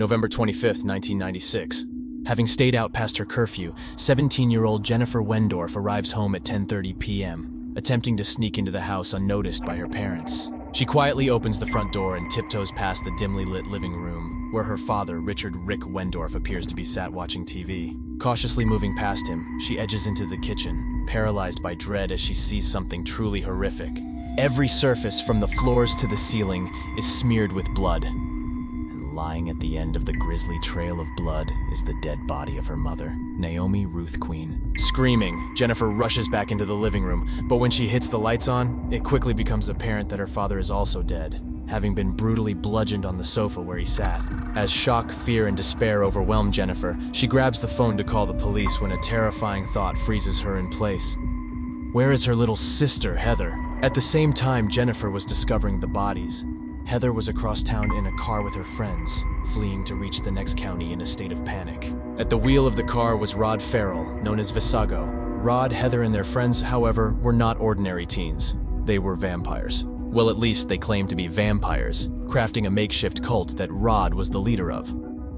November 25, 1996. Having stayed out past her curfew, 17-year-old Jennifer Wendorf arrives home at 10:30 p.m., attempting to sneak into the house unnoticed by her parents. She quietly opens the front door and tiptoes past the dimly lit living room, where her father, Richard Rick Wendorf, appears to be sat watching TV. Cautiously moving past him, she edges into the kitchen, paralyzed by dread as she sees something truly horrific. Every surface, from the floors to the ceiling, is smeared with blood. And lying at the end of the grisly trail of blood is the dead body of her mother, Naomi Ruth Queen. Screaming, Jennifer rushes back into the living room, but when she hits the lights on, it quickly becomes apparent that her father is also dead, having been brutally bludgeoned on the sofa where he sat. As shock, fear, and despair overwhelm Jennifer, she grabs the phone to call the police when a terrifying thought freezes her in place. Where is her little sister, Heather? At the same time Jennifer was discovering the bodies, Heather was across town in a car with her friends, fleeing to reach the next county in a state of panic. At the wheel of the car was Rod Ferrell, known as Visago. Rod, Heather, and their friends, however, were not ordinary teens. They were vampires. Well, at least they claimed to be vampires, crafting a makeshift cult that Rod was the leader of.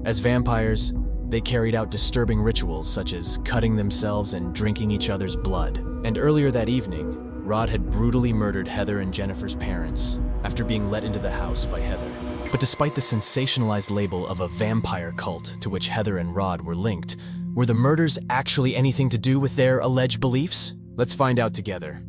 As vampires, they carried out disturbing rituals such as cutting themselves and drinking each other's blood. And earlier that evening, Rod had brutally murdered Heather and Jennifer's parents after being let into the house by Heather. But despite the sensationalized label of a vampire cult to which Heather and Rod were linked, were the murders actually anything to do with their alleged beliefs? Let's find out together.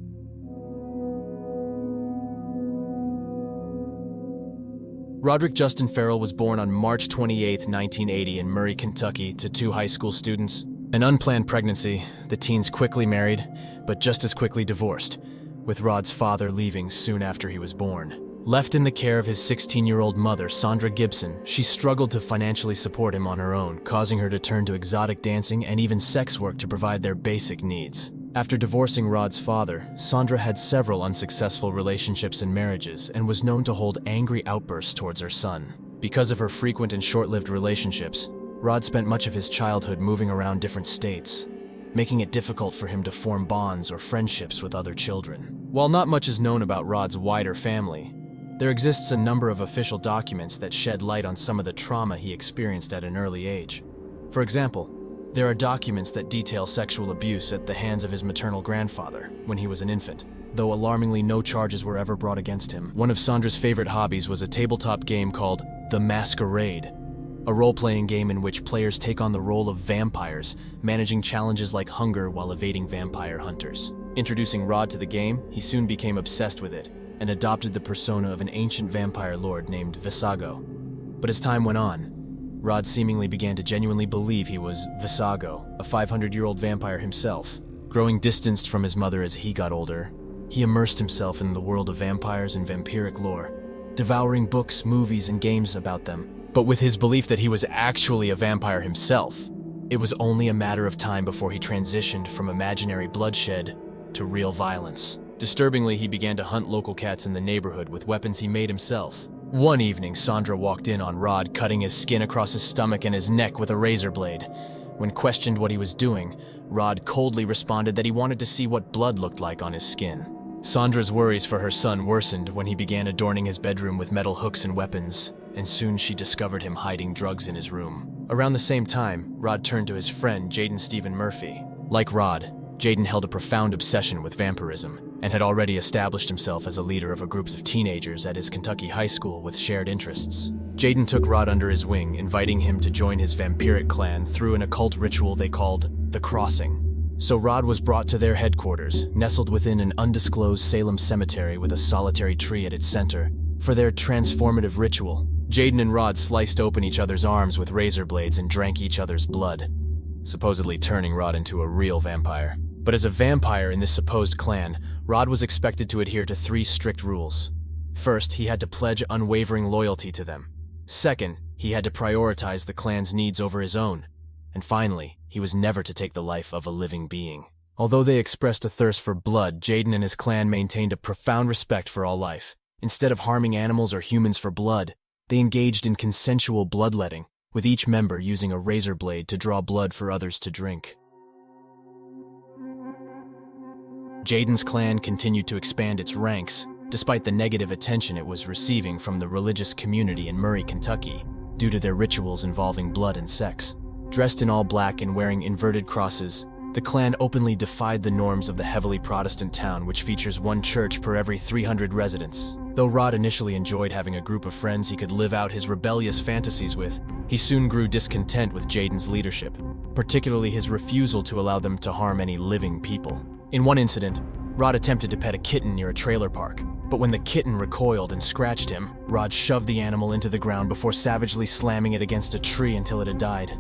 Roderick Justin Ferrell was born on March 28, 1980 in Murray, Kentucky, to two high school students. An unplanned pregnancy, the teens quickly married, but just as quickly divorced, with Rod's father leaving soon after he was born. Left in the care of his 16-year-old mother, Sandra Gibson, she struggled to financially support him on her own, causing her to turn to exotic dancing and even sex work to provide their basic needs. After divorcing Rod's father, Sandra had several unsuccessful relationships and marriages and was known to hold angry outbursts towards her son. Because of her frequent and short-lived relationships, Rod spent much of his childhood moving around different states, making it difficult for him to form bonds or friendships with other children. While not much is known about Rod's wider family, there exists a number of official documents that shed light on some of the trauma he experienced at an early age. For example, there are documents that detail sexual abuse at the hands of his maternal grandfather when he was an infant, though alarmingly no charges were ever brought against him. One of Sandra's favorite hobbies was a tabletop game called The Masquerade, a role-playing game in which players take on the role of vampires, managing challenges like hunger while evading vampire hunters. Introducing Rod to the game, he soon became obsessed with it and adopted the persona of an ancient vampire lord named Visago. But as time went on, Rod seemingly began to genuinely believe he was Visago, a 500-year-old vampire himself. Growing distanced from his mother as he got older, he immersed himself in the world of vampires and vampiric lore, devouring books, movies, and games about them. But with his belief that he was actually a vampire himself, it was only a matter of time before he transitioned from imaginary bloodshed to real violence. Disturbingly, he began to hunt local cats in the neighborhood with weapons he made himself. One evening, Sandra walked in on Rod cutting his skin across his stomach and his neck with a razor blade. When questioned what he was doing, Rod coldly responded that he wanted to see what blood looked like on his skin. Sandra's worries for her son worsened when he began adorning his bedroom with metal hooks and weapons, and soon she discovered him hiding drugs in his room. Around the same time, Rod turned to his friend Jaden Stephen Murphy. Like Rod, Jaden held a profound obsession with vampirism and had already established himself as a leader of a group of teenagers at his Kentucky high school with shared interests. Jaden took Rod under his wing, inviting him to join his vampiric clan through an occult ritual they called the Crossing. So Rod was brought to their headquarters, nestled within an undisclosed Salem cemetery with a solitary tree at its center, for their transformative ritual. Jaden and Rod sliced open each other's arms with razor blades and drank each other's blood, supposedly turning Rod into a real vampire. But as a vampire in this supposed clan, Rod was expected to adhere to 3 strict rules. First, he had to pledge unwavering loyalty to them. Second, he had to prioritize the clan's needs over his own. And finally, he was never to take the life of a living being. Although they expressed a thirst for blood, Jaden and his clan maintained a profound respect for all life. Instead of harming animals or humans for blood, they engaged in consensual bloodletting, with each member using a razor blade to draw blood for others to drink. Jaden's clan continued to expand its ranks, despite the negative attention it was receiving from the religious community in Murray, Kentucky. due to their rituals involving blood and sex. Dressed in all black and wearing inverted crosses, the clan openly defied the norms of the heavily Protestant town, which features one church per every 300 residents. Though Rod initially enjoyed having a group of friends he could live out his rebellious fantasies with, he soon grew discontent with Jaden's leadership, particularly his refusal to allow them to harm any living people. In one incident, Rod attempted to pet a kitten near a trailer park, but when the kitten recoiled and scratched him, Rod shoved the animal into the ground before savagely slamming it against a tree until it had died.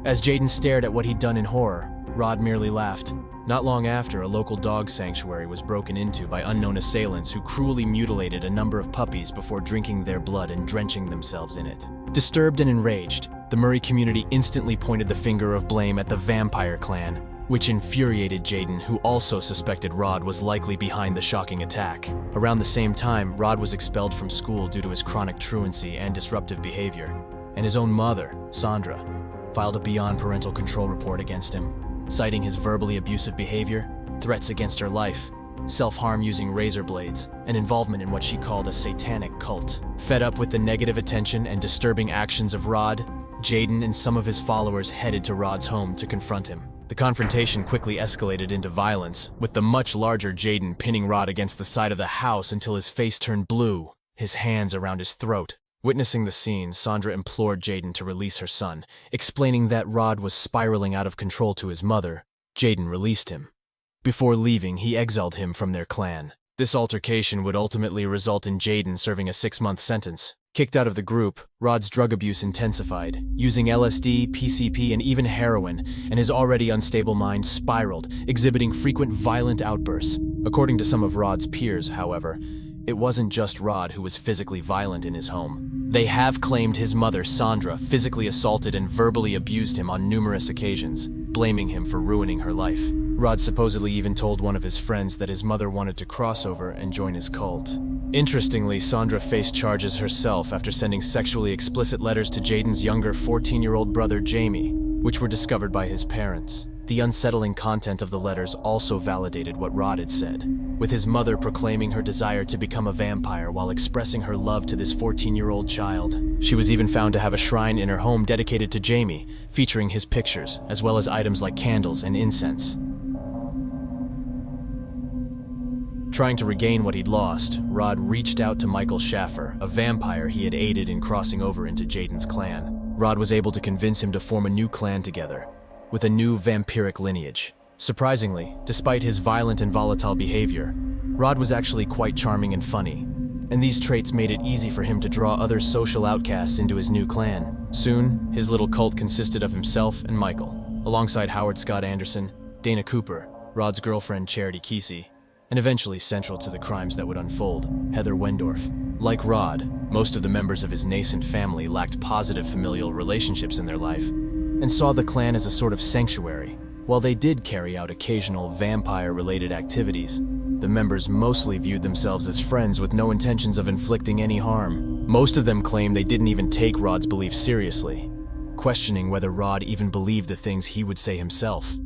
As Jaden stared at what he'd done in horror, Rod merely laughed. Not long after, a local dog sanctuary was broken into by unknown assailants who cruelly mutilated a number of puppies before drinking their blood and drenching themselves in it. Disturbed and enraged, the Murray community instantly pointed the finger of blame at the Vampire Clan, which infuriated Jaden, who also suspected Rod was likely behind the shocking attack. Around the same time, Rod was expelled from school due to his chronic truancy and disruptive behavior, and his own mother, Sandra, filed a beyond parental control report against him, citing his verbally abusive behavior, threats against her life, self-harm using razor blades, and involvement in what she called a satanic cult. Fed up with the negative attention and disturbing actions of Rod, Jaden and some of his followers headed to Rod's home to confront him. The confrontation quickly escalated into violence, with the much larger Jaden pinning Rod against the side of the house until his face turned blue, his hands around his throat. Witnessing the scene, Sandra implored Jaden to release her son, explaining that Rod was spiraling out of control to his mother. Jaden released him. Before leaving, he exiled him from their clan. This altercation would ultimately result in Jaden serving a 6-month sentence. Kicked out of the group, Rod's drug abuse intensified, using LSD, PCP, and even heroin, and his already unstable mind spiraled, exhibiting frequent violent outbursts. According to some of Rod's peers, however, it wasn't just Rod who was physically violent in his home. They have claimed his mother, Sandra, physically assaulted and verbally abused him on numerous occasions, blaming him for ruining her life. Rod supposedly even told one of his friends that his mother wanted to cross over and join his cult. Interestingly, Sandra faced charges herself after sending sexually explicit letters to Jaden's younger 14-year-old brother Jamie, which were discovered by his parents. The unsettling content of the letters also validated what Rod had said, with his mother proclaiming her desire to become a vampire while expressing her love to this 14-year-old child. She was even found to have a shrine in her home dedicated to Jamie, featuring his pictures, as well as items like candles and incense. Trying to regain what he'd lost, Rod reached out to Michael Schaffer, a vampire he had aided in crossing over into Jaden's clan. Rod was able to convince him to form a new clan together, with a new vampiric lineage. Surprisingly, despite his violent and volatile behavior, Rod was actually quite charming and funny, and these traits made it easy for him to draw other social outcasts into his new clan. Soon, his little cult consisted of himself and Michael, alongside Howard Scott Anderson, Dana Cooper, Rod's girlfriend Charity Kesey, and eventually central to the crimes that would unfold, Heather Wendorf. Like Rod, most of the members of his nascent family lacked positive familial relationships in their life, and saw the clan as a sort of sanctuary. While they did carry out occasional vampire-related activities, the members mostly viewed themselves as friends with no intentions of inflicting any harm. Most of them claimed they didn't even take Rod's beliefs seriously, questioning whether Rod even believed the things he would say himself.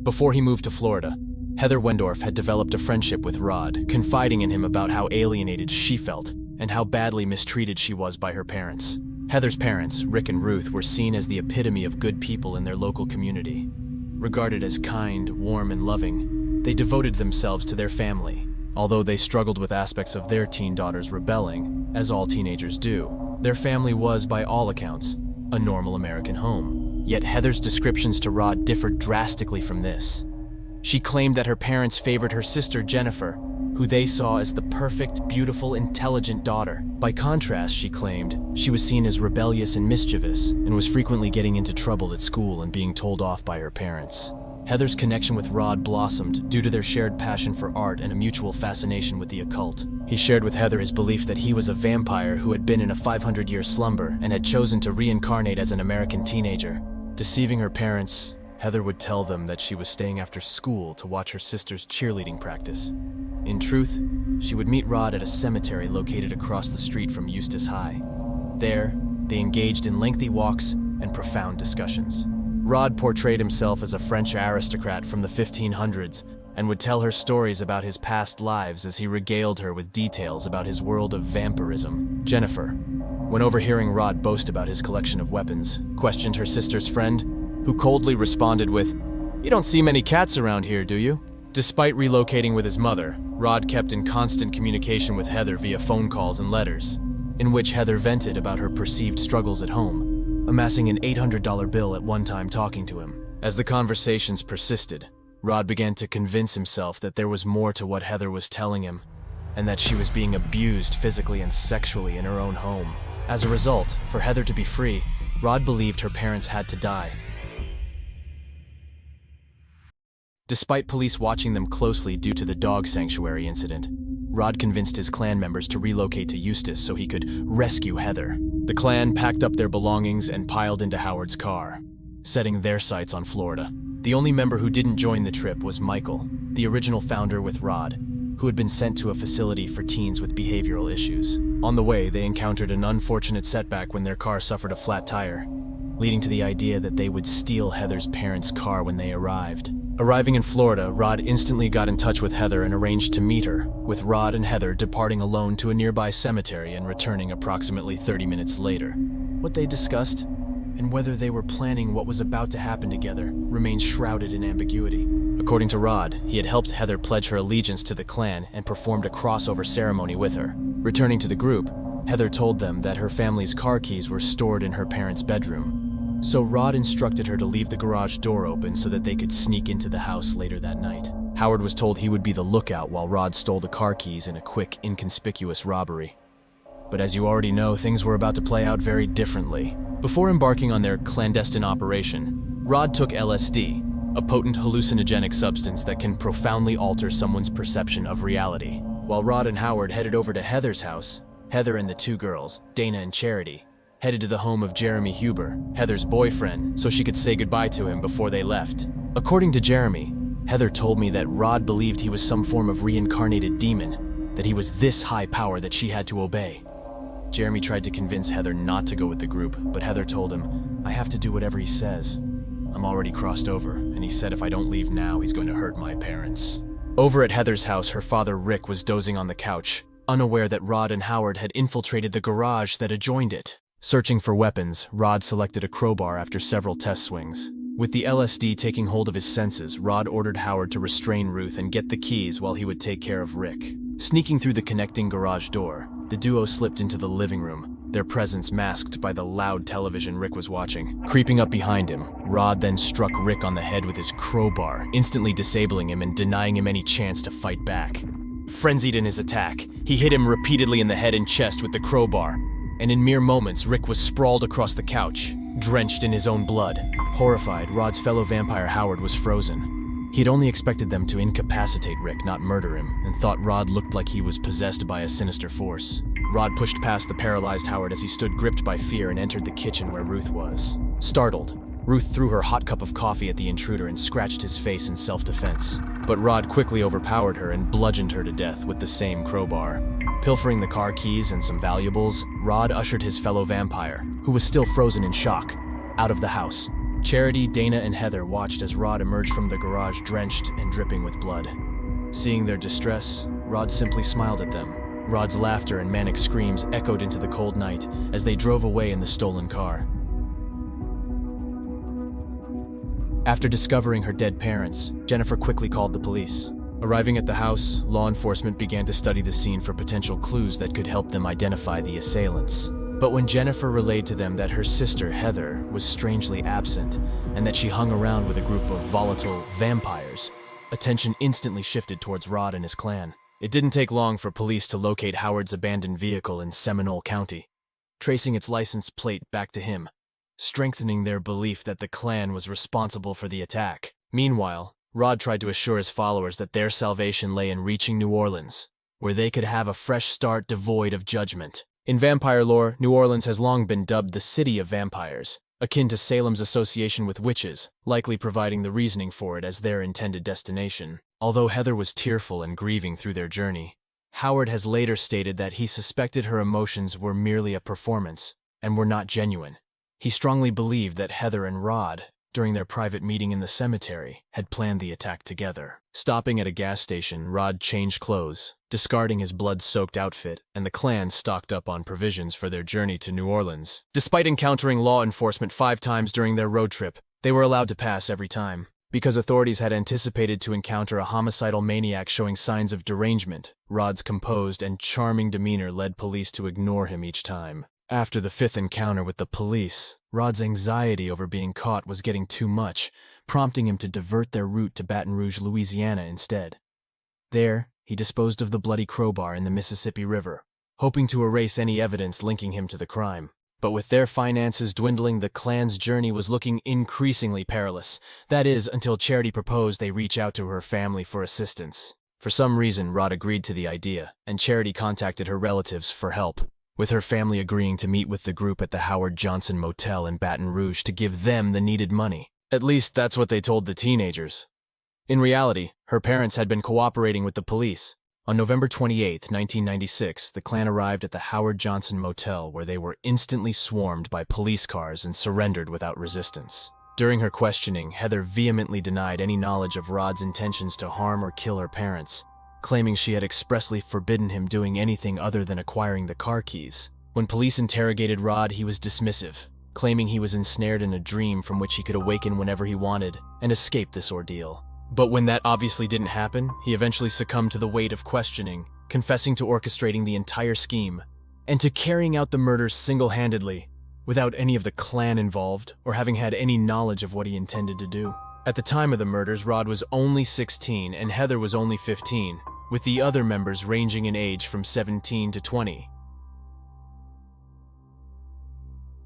Before he moved to Florida, Heather Wendorf had developed a friendship with Rod, confiding in him about how alienated she felt and how badly mistreated she was by her parents. Heather's parents, Rick and Ruth, were seen as the epitome of good people in their local community. Regarded as kind, warm, and loving, they devoted themselves to their family. Although they struggled with aspects of their teen daughter's rebelling, as all teenagers do, their family was, by all accounts, a normal American home. Yet Heather's descriptions to Rod differed drastically from this. She claimed that her parents favored her sister Jennifer, who they saw as the perfect, beautiful, intelligent daughter. By contrast, she claimed, she was seen as rebellious and mischievous, and was frequently getting into trouble at school and being told off by her parents. Heather's connection with Rod blossomed due to their shared passion for art and a mutual fascination with the occult. He shared with Heather his belief that he was a vampire who had been in a 500-year slumber and had chosen to reincarnate as an American teenager. Deceiving her parents, Heather would tell them that she was staying after school to watch her sister's cheerleading practice. In truth, she would meet Rod at a cemetery located across the street from Eustis High. There, they engaged in lengthy walks and profound discussions. Rod portrayed himself as a French aristocrat from the 1500s, and would tell her stories about his past lives as he regaled her with details about his world of vampirism. Jennifer, when overhearing Rod boast about his collection of weapons, questioned her sister's friend, who coldly responded with, "You don't see many cats around here, do you?" Despite relocating with his mother, Rod kept in constant communication with Heather via phone calls and letters, in which Heather vented about her perceived struggles at home, amassing an $800 bill at one time talking to him. As the conversations persisted, Rod began to convince himself that there was more to what Heather was telling him, and that she was being abused physically and sexually in her own home. As a result, for Heather to be free, Rod believed her parents had to die. Despite police watching them closely due to the dog sanctuary incident, Rod convinced his clan members to relocate to Eustis so he could rescue Heather. The clan packed up their belongings and piled into Howard's car, setting their sights on Florida. The only member who didn't join the trip was Michael, the original founder with Rod, who had been sent to a facility for teens with behavioral issues. On the way, they encountered an unfortunate setback when their car suffered a flat tire, leading to the idea that they would steal Heather's parents' car when they arrived. Arriving in Florida, Rod instantly got in touch with Heather and arranged to meet her, with Rod and Heather departing alone to a nearby cemetery and returning approximately 30 minutes later. What they discussed, and whether they were planning what was about to happen together, remains shrouded in ambiguity. According to Rod, he had helped Heather pledge her allegiance to the clan and performed a crossover ceremony with her. Returning to the group, Heather told them that her family's car keys were stored in her parents' bedroom. So Rod instructed her to leave the garage door open so that they could sneak into the house later that night. Howard was told he would be the lookout while Rod stole the car keys in a quick, inconspicuous robbery. But as you already know, things were about to play out very differently. Before embarking on their clandestine operation, Rod took LSD, a potent hallucinogenic substance that can profoundly alter someone's perception of reality. While Rod and Howard headed over to Heather's house, Heather and the two girls, Dana and Charity, headed to the home of Jeremy Huber, Heather's boyfriend, so she could say goodbye to him before they left. According to Jeremy, Heather told me that Rod believed he was some form of reincarnated demon, that he was this high power that she had to obey. Jeremy tried to convince Heather not to go with the group, but Heather told him, "I have to do whatever he says. I'm already crossed over, and he said if I don't leave now, he's going to hurt my parents." Over at Heather's house, her father Rick was dozing on the couch, unaware that Rod and Howard had infiltrated the garage that adjoined it. Searching for weapons, Rod selected a crowbar after several test swings. With the LSD taking hold of his senses, Rod ordered Howard to restrain Ruth and get the keys while he would take care of Rick. Sneaking through the connecting garage door, the duo slipped into the living room, their presence masked by the loud television Rick was watching. Creeping up behind him, Rod then struck Rick on the head with his crowbar, instantly disabling him and denying him any chance to fight back. Frenzied in his attack, he hit him repeatedly in the head and chest with the crowbar, and in mere moments, Rick was sprawled across the couch, drenched in his own blood. Horrified, Rod's fellow vampire Howard was frozen. He had only expected them to incapacitate Rick, not murder him, and thought Rod looked like he was possessed by a sinister force. Rod pushed past the paralyzed Howard as he stood gripped by fear and entered the kitchen where Ruth was. Startled, Ruth threw her hot cup of coffee at the intruder and scratched his face in self-defense. But Rod quickly overpowered her and bludgeoned her to death with the same crowbar. Pilfering the car keys and some valuables, Rod ushered his fellow vampire, who was still frozen in shock, out of the house. Charity, Dana, and Heather watched as Rod emerged from the garage drenched and dripping with blood. Seeing their distress, Rod simply smiled at them. Rod's laughter and manic screams echoed into the cold night as they drove away in the stolen car. After discovering her dead parents, Jennifer quickly called the police. Arriving at the house, law enforcement began to study the scene for potential clues that could help them identify the assailants. But when Jennifer relayed to them that her sister, Heather, was strangely absent, and that she hung around with a group of volatile vampires, attention instantly shifted towards Rod and his clan. It didn't take long for police to locate Howard's abandoned vehicle in Seminole County, tracing its license plate back to him, strengthening their belief that the clan was responsible for the attack. Meanwhile, Rod tried to assure his followers that their salvation lay in reaching New Orleans, where they could have a fresh start devoid of judgment. In vampire lore, New Orleans has long been dubbed the City of Vampires, akin to Salem's association with witches, likely providing the reasoning for it as their intended destination. Although Heather was tearful and grieving through their journey, Howard has later stated that he suspected her emotions were merely a performance and were not genuine. He strongly believed that Heather and Rod during their private meeting in the cemetery, had planned the attack together. Stopping at a gas station, Rod changed clothes, discarding his blood-soaked outfit, and the clan stocked up on provisions for their journey to New Orleans. Despite encountering law enforcement 5 times during their road trip, they were allowed to pass every time. Because authorities had anticipated to encounter a homicidal maniac showing signs of derangement, Rod's composed and charming demeanor led police to ignore him each time. After the 5th encounter with the police, Rod's anxiety over being caught was getting too much, prompting him to divert their route to Baton Rouge, Louisiana instead. There, he disposed of the bloody crowbar in the Mississippi River, hoping to erase any evidence linking him to the crime. But with their finances dwindling, the clan's journey was looking increasingly perilous. That is, until Charity proposed they reach out to her family for assistance. For some reason, Rod agreed to the idea, and Charity contacted her relatives for help, with her family agreeing to meet with the group at the Howard Johnson Motel in Baton Rouge to give them the needed money. At least that's what they told the teenagers. In reality, her parents had been cooperating with the police. On November 28, 1996, the clan arrived at the Howard Johnson Motel, where they were instantly swarmed by police cars and surrendered without resistance. During her questioning, Heather vehemently denied any knowledge of Rod's intentions to harm or kill her parents, claiming she had expressly forbidden him doing anything other than acquiring the car keys. When police interrogated Rod, he was dismissive, claiming he was ensnared in a dream from which he could awaken whenever he wanted and escape this ordeal. But when that obviously didn't happen, he eventually succumbed to the weight of questioning, confessing to orchestrating the entire scheme, and to carrying out the murders single-handedly, without any of the clan involved or having had any knowledge of what he intended to do. At the time of the murders, Rod was only 16 and Heather was only 15, with the other members ranging in age from 17 to 20.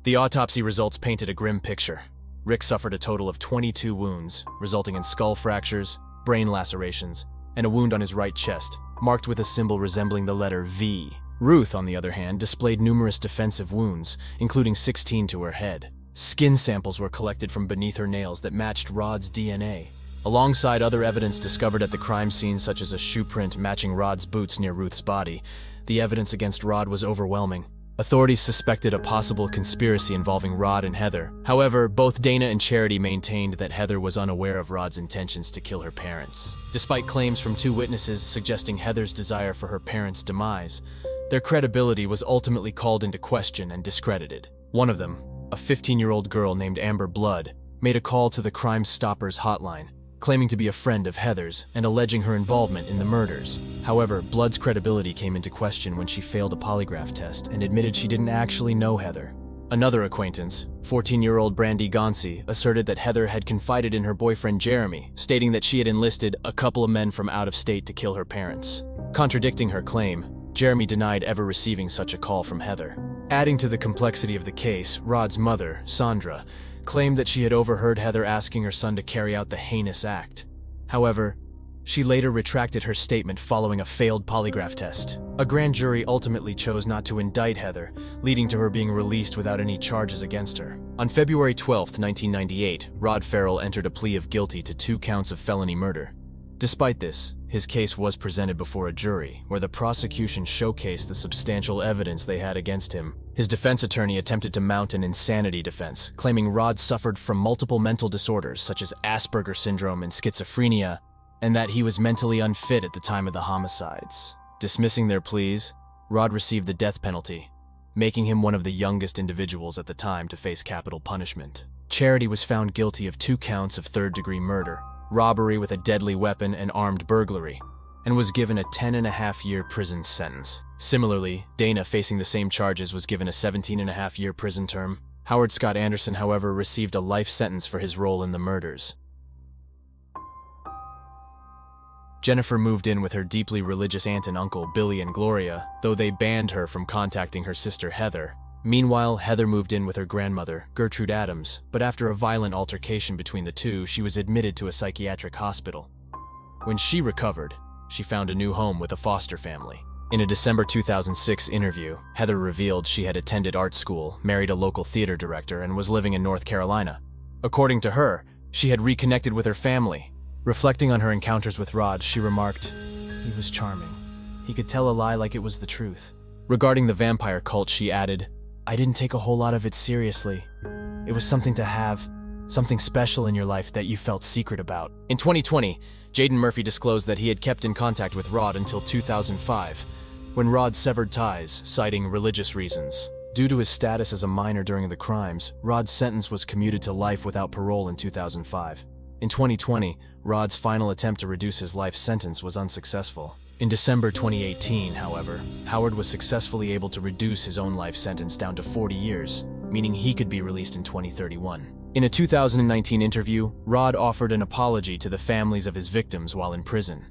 The autopsy results painted a grim picture. Rick suffered a total of 22 wounds, resulting in skull fractures, brain lacerations, and a wound on his right chest, marked with a symbol resembling the letter V. Ruth, on the other hand, displayed numerous defensive wounds, including 16 to her head. Skin samples were collected from beneath her nails that matched Rod's DNA, alongside other evidence discovered at the crime scene, such as a shoe print matching Rod's boots near Ruth's body. The evidence against Rod was overwhelming. Authorities suspected a possible conspiracy involving Rod and Heather. However, both Dana and Charity maintained that Heather was unaware of Rod's intentions to kill her parents. Despite claims from 2 witnesses suggesting Heather's desire for her parents' demise, their credibility was ultimately called into question and discredited. One of them, a 15-year-old girl named Amber Blood, made a call to the Crime Stoppers hotline, claiming to be a friend of Heather's and alleging her involvement in the murders. However, Blood's credibility came into question when she failed a polygraph test and admitted she didn't actually know Heather. Another acquaintance, 14-year-old Brandy Gonsi, asserted that Heather had confided in her boyfriend Jeremy, stating that she had enlisted a couple of men from out of state to kill her parents. Contradicting her claim, Jeremy denied ever receiving such a call from Heather. Adding to the complexity of the case, Rod's mother, Sandra, claimed that she had overheard Heather asking her son to carry out the heinous act. However, she later retracted her statement following a failed polygraph test. A grand jury ultimately chose not to indict Heather, leading to her being released without any charges against her. On February 12, 1998, Rod Ferrell entered a plea of guilty to 2 counts of felony murder. Despite this, his case was presented before a jury, where the prosecution showcased the substantial evidence they had against him. His defense attorney attempted to mount an insanity defense, claiming Rod suffered from multiple mental disorders such as Asperger syndrome and schizophrenia, and that he was mentally unfit at the time of the homicides. Dismissing their pleas, Rod received the death penalty, making him one of the youngest individuals at the time to face capital punishment. Charity was found guilty of 2 counts of third-degree murder, robbery with a deadly weapon, and armed burglary, and was given a 10.5-year prison sentence. Similarly, Dana, facing the same charges, was given a 17.5-year prison term. Howard Scott Anderson, however, received a life sentence for his role in the murders. Jennifer moved in with her deeply religious aunt and uncle, Billy and Gloria, though they banned her from contacting her sister, Heather. Meanwhile, Heather moved in with her grandmother, Gertrude Adams, but after a violent altercation between the two, she was admitted to a psychiatric hospital. When she recovered, she found a new home with a foster family. In a December 2006 interview, Heather revealed she had attended art school, married a local theater director, and was living in North Carolina. According to her, she had reconnected with her family. Reflecting on her encounters with Rod, she remarked, "He was charming. He could tell a lie like it was the truth." Regarding the vampire cult, she added, "I didn't take a whole lot of it seriously. It was something to have, Something special in your life that you felt secret about. In 2020, Jaden Murphy disclosed that he had kept in contact with Rod until 2005, when Rod severed ties, citing religious reasons. Due to his status as a minor during the crimes, Rod's sentence was commuted to life without parole in 2005. In 2020, Rod's final attempt to reduce his life sentence was unsuccessful. In December 2018, however, Howard was successfully able to reduce his own life sentence down to 40 years, meaning he could be released in 2031. In a 2019 interview, Rod offered an apology to the families of his victims while in prison.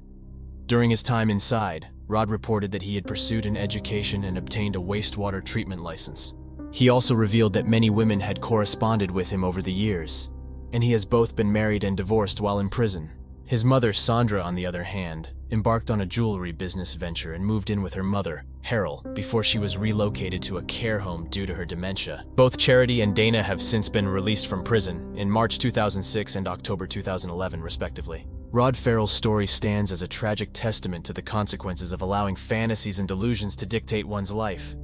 During his time inside, Rod reported that he had pursued an education and obtained a wastewater treatment license. He also revealed that many women had corresponded with him over the years, and he has both been married and divorced while in prison. His mother, Sandra, on the other hand, embarked on a jewelry business venture and moved in with her mother, Harold, before she was relocated to a care home due to her dementia. Both Charity and Dana have since been released from prison in March 2006 and October 2011, respectively. Rod Ferrell's story stands as a tragic testament to the consequences of allowing fantasies and delusions to dictate one's life.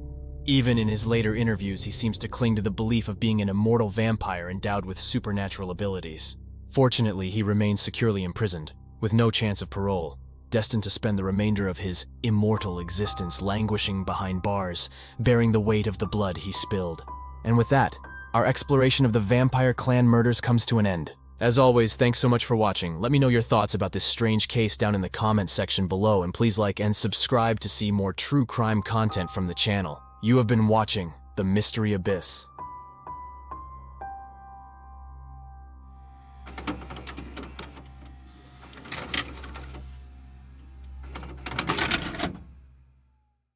Even in his later interviews, he seems to cling to the belief of being an immortal vampire endowed with supernatural abilities. Fortunately, he remains securely imprisoned, with no chance of parole, destined to spend the remainder of his immortal existence languishing behind bars, bearing the weight of the blood he spilled. And with that, our exploration of the vampire clan murders comes to an end. As always, thanks so much for watching. Let me know your thoughts about this strange case down in the comments section below, and please like and subscribe to see more true crime content from the channel. You have been watching The Mystery Abyss.